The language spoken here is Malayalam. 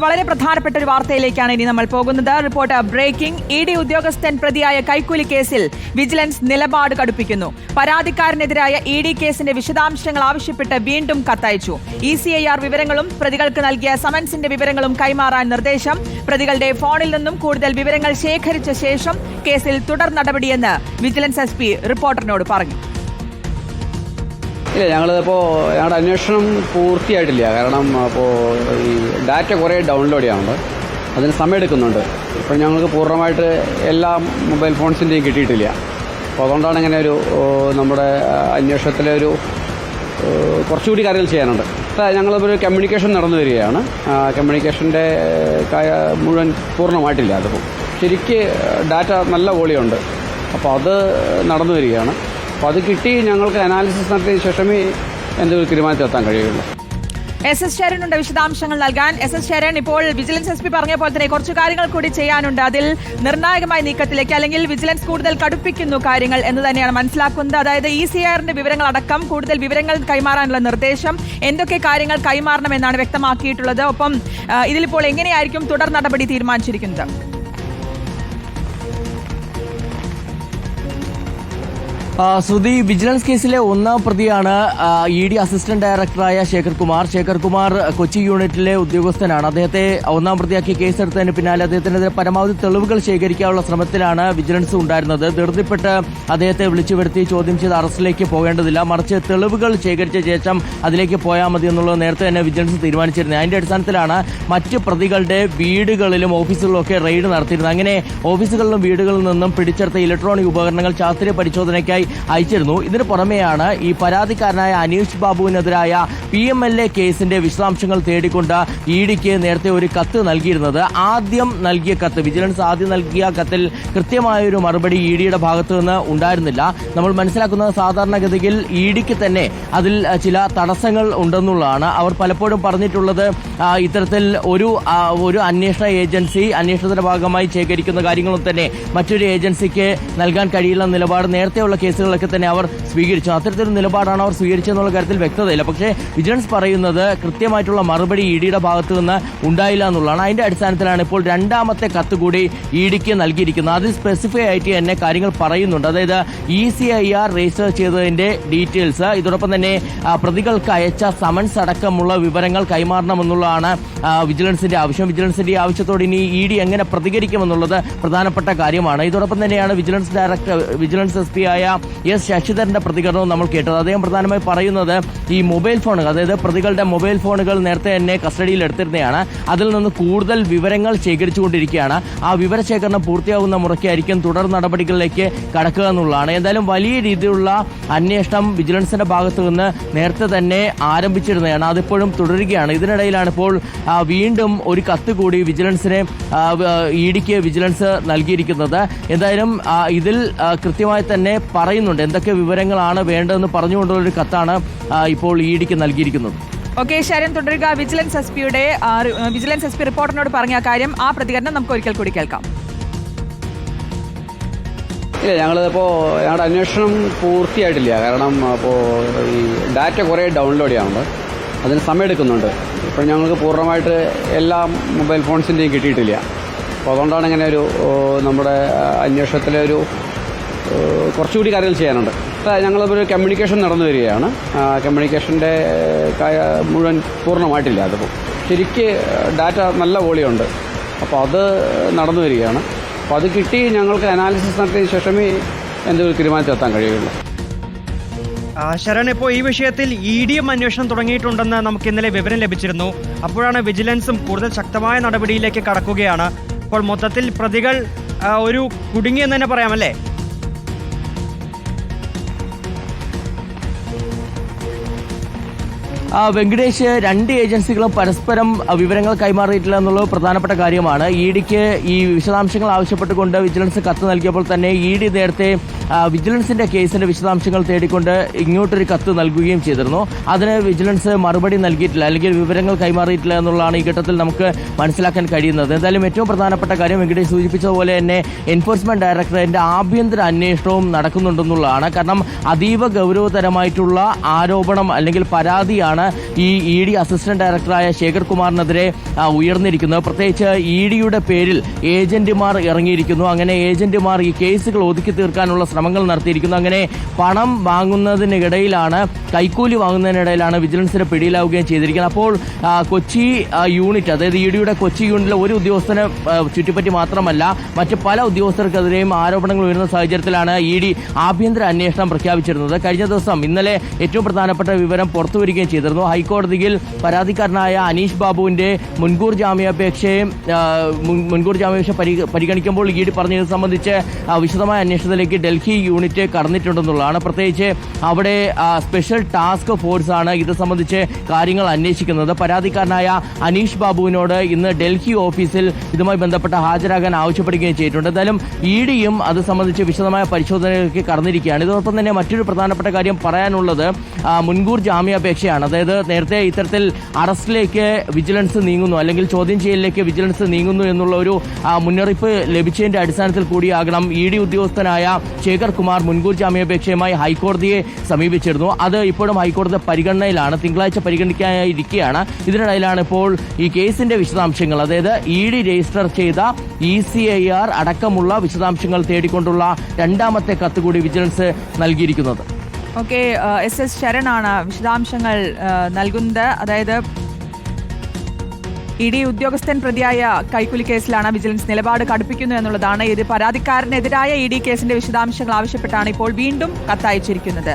വളരെ പ്രധാനപ്പെട്ട ഒരു വാർത്തയിലേക്കാണ് ഇനി നമ്മൾ പോകുന്നത്. Report breaking. ഇഡി ഉദ്യോഗസ്ഥൻ പ്രതിയായ കൈക്കൂലി കേസിൽ വിജിലൻസ് നിലപാട് കടുപ്പിക്കുന്നു. പരാതിക്കാരനെതിരായ ഇഡി കേസിന്റെ വിശദാംശങ്ങൾ ആവശ്യപ്പെട്ട് വീണ്ടും കത്തയച്ചു. ECIR വിവരങ്ങളും പ്രതികൾക്ക് നൽകിയ സമൻസിന്റെ വിവരങ്ങളും കൈമാറാൻ നിർദ്ദേശം. പ്രതികളുടെ ഫോണിൽ നിന്നും കൂടുതൽ വിവരങ്ങൾ ശേഖരിച്ച ശേഷം കേസിൽ തുടർ നടപടിയെന്ന് വിജിലൻസ് SP റിപ്പോർട്ടറിനോട് പറഞ്ഞു. ഇല്ല, ഞങ്ങളുടെ അന്വേഷണം പൂർത്തിയായിട്ടില്ല. കാരണം ഈ ഡാറ്റ കുറേ ഡൗൺലോഡ് ചെയ്യാനുണ്ട്, അതിന് സമയമെടുക്കുന്നുണ്ട്. ഇപ്പോൾ ഞങ്ങൾക്ക് പൂർണ്ണമായിട്ട് എല്ലാ മൊബൈൽ ഫോൺസിൻ്റെയും കിട്ടിയിട്ടില്ല. അപ്പോൾ അതുകൊണ്ടാണ് ഇങ്ങനെ നമ്മുടെ അന്വേഷണത്തിലെ കുറച്ചുകൂടി കാര്യങ്ങൾ ചെയ്യാനുണ്ട്. ഞങ്ങളൊരു കമ്മ്യൂണിക്കേഷൻ നടന്നു വരികയാണ്. കമ്മ്യൂണിക്കേഷൻ്റെ മുഴുവൻ പൂർണ്ണമായിട്ടില്ല. അതിപ്പോൾ ശരിക്ക് ഡാറ്റ നല്ല വോളിയുണ്ട്. അപ്പോൾ അത് നടന്നു വരികയാണ്. അപ്പോൾ അത് കിട്ടി ഞങ്ങൾക്ക് അനാലിസിസ് നടത്തിയ ശേഷമേ എന്തെങ്കിലും തീരുമാനത്തിലെത്താൻ കഴിയുള്ളൂ. SS ശരനുണ്ട് വിശദാംശങ്ങൾ നൽകാൻ. SS ശരൺ, ഇപ്പോൾ വിജിലൻസ് SP പറഞ്ഞ പോലെ തന്നെ കുറച്ച് കാര്യങ്ങൾ കൂടി ചെയ്യാനുണ്ട്. അതിൽ നിർണായകമായ നീക്കത്തിലേക്ക് അല്ലെങ്കിൽ വിജിലൻസ് കൂടുതൽ കടുപ്പിക്കുന്നു കാര്യങ്ങൾ എന്ന് തന്നെയാണ് മനസ്സിലാക്കുന്നത്. അതായത് ECIRന്റെ വിവരങ്ങൾ അടക്കം കൂടുതൽ വിവരങ്ങൾ കൈമാറാനുള്ള നിർദ്ദേശം, എന്തൊക്കെ കാര്യങ്ങൾ കൈമാറണമെന്നാണ് വ്യക്തമാക്കിയിട്ടുള്ളത്. ഒപ്പം ഇതിലിപ്പോൾ എങ്ങനെയായിരിക്കും തുടർ നടപടി തീരുമാനിച്ചിരിക്കുന്നത്? ശ്രുതി, വിജിലൻസ് കേസിലെ ഒന്നാം പ്രതിയാണ് ED അസിസ്റ്റന്റ് ഡയറക്ടറായ ശേഖർ കുമാർ കൊച്ചി യൂണിറ്റിലെ ഉദ്യോഗസ്ഥനാണ്. അദ്ദേഹത്തെ ഒന്നാം പ്രതിയാക്കി കേസെടുത്തതിന് പിന്നാലെ അദ്ദേഹത്തിനെതിരെ പരമാവധി തെളിവുകൾ ശേഖരിക്കാനുള്ള ശ്രമത്തിലാണ് വിജിലൻസ് ഉണ്ടായിരുന്നത്. ധൃതിപ്പെട്ട് അദ്ദേഹത്തെ വിളിച്ചു വരുത്തി ചോദ്യം ചെയ്ത് അറസ്റ്റിലേക്ക് പോകേണ്ടതില്ല, മറിച്ച് തെളിവുകൾ ശേഖരിച്ച ശേഷം അതിലേക്ക് പോയാൽ മതി എന്നുള്ളത് നേരത്തെ തന്നെ വിജിലൻസ് തീരുമാനിച്ചിരുന്നത്. അതിന്റെ അടിസ്ഥാനത്തിലാണ് മറ്റ് പ്രതികളുടെ വീടുകളിലും ഓഫീസുകളിലും ഒക്കെ റെയ്ഡ് നടത്തിയിരുന്നത്. അങ്ങനെ ഓഫീസുകളിലും വീടുകളിൽ നിന്നും പിടിച്ചെടുത്ത ഇലക്ട്രോണിക് ഉപകരണങ്ങൾ ശാസ്ത്രീയ പരിശോധനയ്ക്കായി അയച്ചിരുന്നു. ഇതിന് പുറമെയാണ് ഈ പരാതിക്കാരനായ അനീഷ് ബാബുവിനെതിരായ PMLA കേസിന്റെ വിശദാംശങ്ങൾ തേടിക്കൊണ്ട് EDക്ക് നേരത്തെ ഒരു കത്ത് നൽകിയിരുന്നത്. വിജിലൻസ് ആദ്യം നൽകിയ കത്തിൽ കൃത്യമായൊരു മറുപടി EDയുടെ ഭാഗത്തു നിന്ന് ഉണ്ടായിരുന്നില്ല. നമ്മൾ മനസ്സിലാക്കുന്നത് സാധാരണഗതിയിൽ EDക്ക് തന്നെ അതിൽ ചില തടസ്സങ്ങൾ ഉണ്ടെന്നുള്ളതാണ്. അവർ പലപ്പോഴും പറഞ്ഞിട്ടുള്ളത് ഇത്തരത്തിൽ ഒരു അന്വേഷണ ഏജൻസി അന്വേഷണത്തിന്റെ ഭാഗമായി ശേഖരിക്കുന്ന കാര്യങ്ങളും തന്നെ മറ്റൊരു ഏജൻസിക്ക് നൽകാൻ കഴിയില്ല നിലപാട് നേരത്തെയുള്ള കേസുകളൊക്കെ തന്നെ അവർ സ്വീകരിച്ചു. അത്തരത്തിലൊരു നിലപാടാണ് അവർ സ്വീകരിച്ചതെന്നുള്ള കാര്യത്തിൽ വ്യക്തതയില്ല. പക്ഷേ വിജിലൻസ് പറയുന്നത് കൃത്യമായിട്ടുള്ള മറുപടി EDയുടെ ഭാഗത്തു നിന്ന് ഉണ്ടായില്ല എന്നുള്ളതാണ്. അതിന്റെ അടിസ്ഥാനത്തിലാണ് ഇപ്പോൾ രണ്ടാമത്തെ കത്ത് കൂടി EDക്ക് നൽകിയിരിക്കുന്നത്. അതിൽ സ്പെസിഫൈ ആയിട്ട് തന്നെ കാര്യങ്ങൾ പറയുന്നുണ്ട്. അതായത് ECIR രജിസ്റ്റർ ചെയ്തതിന്റെ ഡീറ്റെയിൽസ്, ഇതോടൊപ്പം തന്നെ പ്രതികൾക്ക് അയച്ച സമൻസ് അടക്കമുള്ള വിവരങ്ങൾ കൈമാറണമെന്നുള്ളതാണ് വിജിലൻസിന്റെ ആവശ്യം. വിജിലൻസിന്റെ ആവശ്യത്തോട് ഇനി ED എങ്ങനെ പ്രതികരിക്കുമെന്നുള്ളത് പ്രധാനപ്പെട്ട കാര്യമാണ്. ഇതോടൊപ്പം തന്നെയാണ് വിജിലൻസ് SP ആയ S ശശിധരന്റെ പ്രതികരണവും നമ്മൾ കേട്ടത്. അദ്ദേഹം പ്രധാനമായി പറയുന്നത് ഈ മൊബൈൽ ഫോണുകൾ, അതായത് പ്രതികളുടെ മൊബൈൽ ഫോണുകൾ നേരത്തെ തന്നെ കസ്റ്റഡിയിൽ എടുത്തിരുന്നതാണ്. അതിൽ നിന്ന് കൂടുതൽ വിവരങ്ങൾ ശേഖരിച്ചുകൊണ്ടിരിക്കുകയാണ്. ആ വിവരശേഖരണം പൂർത്തിയാകുന്ന മുറയ്ക്കായിരിക്കും തുടർ നടപടികളിലേക്ക് കടക്കുക എന്നുള്ളതാണ്. എന്തായാലും വലിയ രീതിയിലുള്ള അന്വേഷണം വിജിലൻസിന്റെ ഭാഗത്തു നിന്ന് നേരത്തെ തന്നെ ആരംഭിച്ചിരുന്നതാണ്. അതിപ്പോഴും തുടരുകയാണ്. ഇതിനിടയിലാണ് ഇപ്പോൾ വീണ്ടും ഒരു കത്ത് കൂടി EDക്ക് വിജിലൻസ് നൽകിയിരിക്കുന്നത്. എന്തായാലും ഇതിൽ കൃത്യമായി തന്നെ പറയുന്നുണ്ട് എന്തൊക്കെ വിവരങ്ങളാണ് വേണ്ടതെന്ന് പറഞ്ഞുകൊണ്ടുള്ളൊരു കത്താണ് ഇപ്പോൾ EDക്ക് നൽകിയിരിക്കുന്നത്. ഓക്കെ, ശരൺ തുടരുക. വിജിലൻസ് SP റിപ്പോർട്ടറിനോട് പറഞ്ഞ കാര്യം, ആ പ്രതികരണം നമുക്ക് ഒരിക്കൽ കൂടി കേൾക്കാം. ഇല്ല, ഞങ്ങളുടെ അന്വേഷണം പൂർത്തിയായിട്ടില്ല. കാരണം ഈ ഡാറ്റ കുറേ ഡൗൺലോഡ് ചെയ്യാനുണ്ട്, അതിന് സമയമെടുക്കുന്നുണ്ട്. ഇപ്പോൾ ഞങ്ങൾക്ക് പൂർണ്ണമായിട്ട് എല്ലാ മൊബൈൽ ഫോൺസിൻ്റെയും കിട്ടിയിട്ടില്ല. അപ്പോൾ അതുകൊണ്ടാണ് ഇങ്ങനെ നമ്മുടെ അന്വേഷണത്തിലെ കുറച്ചുകൂടി കാര്യങ്ങൾ ചെയ്യാനുണ്ട്. ഞങ്ങളൊരു കമ്മ്യൂണിക്കേഷൻ നടന്നു വരികയാണ്. കമ്മ്യൂണിക്കേഷൻ്റെ മുഴുവൻ പൂർണ്ണമായിട്ടില്ല. അതിപ്പോൾ ശരിക്ക് ഡാറ്റ നല്ല വോളിയുണ്ട്. അപ്പോൾ അത് നടന്നു വരികയാണ്. അപ്പോൾ അത് കിട്ടി ഞങ്ങൾക്ക് അനാലിസിസ് നടത്തിയ ശേഷമേ എന്തെങ്കിലും തീരുമാനത്തിലെത്താൻ കഴിയുള്ളൂ. ശരൺ, ഇപ്പോൾ ഈ വിഷയത്തിൽ EDയും അന്വേഷണം തുടങ്ങിയിട്ടുണ്ടെന്ന് നമുക്ക് ഇന്നലെ വിവരം ലഭിച്ചിരുന്നു. അപ്പോഴാണ് വിജിലൻസും കൂടുതൽ ശക്തമായ നടപടിയിലേക്ക് കടക്കുകയാണ്. അപ്പോൾ മൊത്തത്തിൽ പ്രതികൾ കുടുങ്ങിയെന്ന് തന്നെ പറയാമല്ലേ? വെങ്കടേഷ്, രണ്ട് ഏജൻസികളും പരസ്പരം വിവരങ്ങൾ കൈമാറിയിട്ടില്ല എന്നുള്ളത് പ്രധാനപ്പെട്ട കാര്യമാണ്. ഇഡിക്ക് ഈ വിശദാംശങ്ങൾ ആവശ്യപ്പെട്ടുകൊണ്ട് വിജിലൻസ് കത്ത് നൽകിയപ്പോൾ തന്നെ ഇഡി നേരത്തെ വിജിലൻസിന്റെ കേസിന്റെ വിശദാംശങ്ങൾ തേടിക്കൊണ്ട് ഇങ്ങോട്ടൊരു കത്ത് നൽകുകയും ചെയ്തിരുന്നു. അതിന് വിജിലൻസ് മറുപടി നൽകിയിട്ടില്ല, അല്ലെങ്കിൽ വിവരങ്ങൾ കൈമാറിയിട്ടില്ല എന്നുള്ളതാണ് ഈ ഘട്ടത്തിൽ നമുക്ക് മനസ്സിലാക്കാൻ കഴിയുന്നത്. എന്തായാലും ഏറ്റവും പ്രധാനപ്പെട്ട കാര്യം വെങ്കടേഷ് സൂചിപ്പിച്ചതുപോലെ തന്നെ എൻഫോഴ്സ്മെന്റ് ഡയറക്ടറേറ്റിന്റെ ആഭ്യന്തര അന്വേഷണവും നടക്കുന്നുണ്ടെന്നുള്ളതാണ്. കാരണം അതീവ ഗൗരവതരമായിട്ടുള്ള ആരോപണം അല്ലെങ്കിൽ പരാതിയാണ് ആരോപണങ്ങളാണ് ഈ ED അസിസ്റ്റന്റ് ഡയറക്ടറായ ശേഖർ കുമാറിനെതിരെ ഉയർന്നിരിക്കുന്നത്. പ്രത്യേകിച്ച് EDയുടെ പേരിൽ ഏജന്റുമാർ ഇറങ്ങിയിരിക്കുന്നു. അങ്ങനെ ഏജന്റുമാർ ഈ കേസുകൾ ഒതുക്കി തീർക്കാനുള്ള ശ്രമങ്ങൾ നടത്തിയിരിക്കുന്നു. അങ്ങനെ പണം വാങ്ങുന്നതിനിടയിലാണ്, കൈക്കൂലി വാങ്ങുന്നതിനിടയിലാണ് വിജിലൻസിന് പിടിയിലാവുകയും ചെയ്തിരിക്കുന്നത്. അപ്പോൾ കൊച്ചി യൂണിറ്റ്, അതായത് EDയുടെ കൊച്ചി യൂണിറ്റിലെ ഒരു ഉദ്യോഗസ്ഥനെ ചുറ്റിപ്പറ്റി മാത്രമല്ല മറ്റ് പല ഉദ്യോഗസ്ഥർക്കെതിരെയും ആരോപണങ്ങൾ ഉയർന്ന സാഹചര്യത്തിലാണ് ED ആഭ്യന്തര അന്വേഷണം പ്രഖ്യാപിച്ചിരുന്നത്. കഴിഞ്ഞ ദിവസം ഇന്നലെ ഏറ്റവും പ്രധാനപ്പെട്ട വിവരം പുറത്തുവരികയും ചെയ്തിരുന്നു. ഹൈക്കോടതിയിൽ പരാതിക്കാരനായ അനീഷ് ബാബുവിന്റെ മുൻകൂർ ജാമ്യാപേക്ഷ പരിഗണിക്കുമ്പോൾ ED പറഞ്ഞത് സംബന്ധിച്ച് വിശദമായ അന്വേഷണത്തിലേക്ക് ഡൽഹി യൂണിറ്റ് കടന്നിട്ടുണ്ടെന്നുള്ളതാണ്. പ്രത്യേകിച്ച് അവിടെ സ്പെഷ്യൽ ടാസ്ക് ഫോഴ്സ് ആണ് ഇത് സംബന്ധിച്ച് കാര്യങ്ങൾ അന്വേഷിക്കുന്നത്. പരാതിക്കാരനായ അനീഷ് ബാബുവിനോട് ഇന്ന് ഡൽഹി ഓഫീസിൽ ഇതുമായി ബന്ധപ്പെട്ട് ഹാജരാകാൻ ആവശ്യപ്പെടുകയും ചെയ്തിട്ടുണ്ട്. എന്തായാലും EDയും അത് സംബന്ധിച്ച് വിശദമായ പരിശോധനയിലേക്ക് കടന്നിരിക്കുകയാണ്. ഇതോടൊപ്പം തന്നെ മറ്റൊരു പ്രധാനപ്പെട്ട കാര്യം പറയാനുള്ളത് മുൻകൂർ ജാമ്യാപേക്ഷയാണ്. അതായത് നേരത്തെ ഇത്തരത്തിൽ അറസ്റ്റിലേക്ക് വിജിലൻസ് നീങ്ങുന്നു, അല്ലെങ്കിൽ ചോദ്യം ചെയ്യലിലേക്ക് വിജിലൻസ് നീങ്ങുന്നു എന്നുള്ള ഒരു മുന്നറിയിപ്പ് ലഭിച്ചതിന്റെ അടിസ്ഥാനത്തിൽ കൂടിയാകണം ED ഉദ്യോഗസ്ഥനായ ശേഖർ കുമാർ മുൻകൂർ ജാമ്യാപേക്ഷയുമായി ഹൈക്കോടതിയെ സമീപിച്ചിരുന്നു. അത് ഇപ്പോഴും ഹൈക്കോടതി പരിഗണനയിലാണ്, തിങ്കളാഴ്ച പരിഗണിക്കാനിരിക്കുകയാണ്. ഇതിനിടയിലാണ് ഇപ്പോൾ ഈ കേസിന്റെ വിശദാംശങ്ങൾ, അതായത് ED രജിസ്റ്റർ ചെയ്ത ECIR അടക്കമുള്ള വിശദാംശങ്ങൾ തേടിക്കൊണ്ടുള്ള രണ്ടാമത്തെ കത്ത് കൂടി വിജിലൻസ് നൽകിയിരിക്കുന്നത്. ഓക്കെ, SS ശരണാണ് വിശദാംശങ്ങൾ നൽകുന്നത്. അതായത് ED ഉദ്യോഗസ്ഥൻ പ്രതിയായ കൈക്കൂലി കേസിലാണ് വിജിലൻസ് നിലപാട് കടുപ്പിക്കുന്നു എന്നുള്ളതാണ്. ഇത് പരാതിക്കാരനെതിരായ ED കേസിന്റെ വിശദാംശങ്ങൾ ആവശ്യപ്പെട്ടാണ് ഇപ്പോൾ വീണ്ടും കത്തയച്ചിരിക്കുന്നത്.